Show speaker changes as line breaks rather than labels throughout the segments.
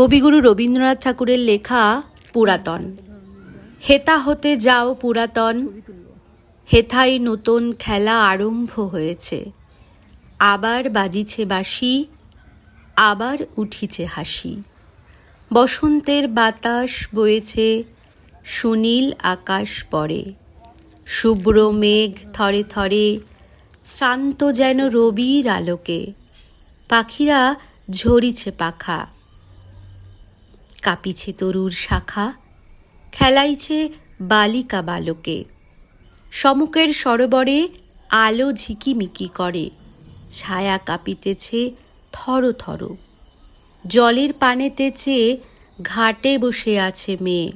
কবিগুরু রবীন্দ্রনাথ ঠাকুরের লেখা পুরাতন। হেতা হতে যাও পুরাতন, হেথাই নতুন খেলা আরম্ভ হয়েছে। আবার বাজিছে বাঁশি, আবার উঠিছে হাসি। বসন্তের বাতাস বয়েছে, সুনীল আকাশ পরে। শুভ্র মেঘ থরে থরে, শ্রান্ত যেন রবির আলোকে। পাখিরা ঝরিছে পাখা, কাঁপিছে তরুর শাখা। খেলাইছে বালিকা বালকে। সমুখের সরোবরে আলো ঝিকিমিকি করে। ছায়া কাঁপিতেছে থর থর। জলের পানেতে চেয়ে ঘাটে বসে আছে মেয়ে।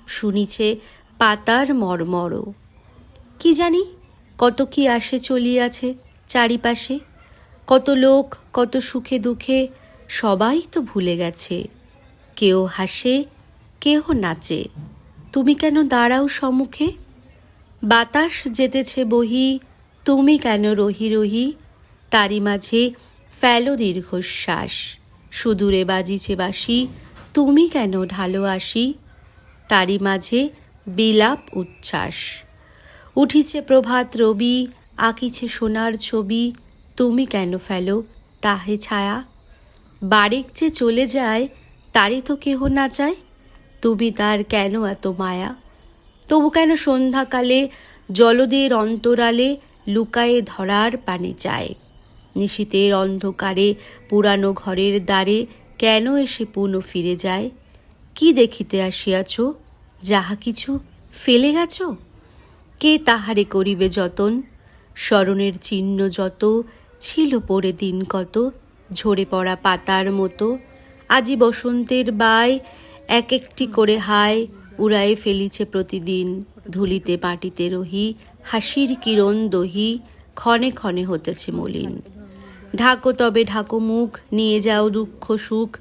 শুনিছে পাতার মর্মর। কি জানি কত কি আসে চলিয়াছে চারিপাশে। কত লোক, কত সুখে দুঃখে, সবাই তো ভুলে গেছে। কেউ হাসে, কেহ নাচে, তুমি কেন দাঁড়াও সম্মুখে? বাতাস যেতেছে বহি, তুমি কেন রহি রহি? তারই মাঝে ফেলো দীর্ঘশ্বাস। সুদূরে বাজিছে বাঁশি, তুমি কেন ঢালো আসি? তারই মাঝে বিলাপ উচ্ছ্বাস। উঠিছে প্রভাত রবি, আঁকিছে সোনার ছবি, তুমি কেন ফেলো তাহে ছায়া? বারেক যে চলে যায়, তারই তো কেহ না চায়, তুমি তার কেন এত মায়া? তবু কেন সন্ধ্যাকালে জলদের অন্তরালে লুকায়ে ধরার পানে চায়? নিশীথের অন্ধকারে পুরানো ঘরের দ্বারে কেন এসে পুনঃ ফিরে যায়? কি দেখিতে আসিয়াছ, যাহা কিছু ফেলে গেছ? কে তাহারে করিবে যতন? স্মরণের চিহ্ন যত ছিল পড়ে দিন কত, ঝরে পড়া পাতার মতো। আজি বসন্তের বাই এক একটি করে হায় উড়ায়ে ফেলিছে প্রতিদিন। ধুলিতে মাটিতে রহি, হাসির কিরণ দহি, ক্ষণে ক্ষণে হতেছে মলিন। ঢাকো তবে ঢাকো মুখ, নিয়ে যাও দুঃখ সুখ।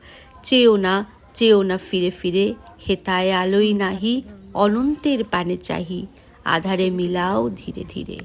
চেও না ফিরে ফিরে, হেতায় আলোই নাহি, অনন্তের পানে চাহি। আধারে মিলাও ধীরে ধীরে।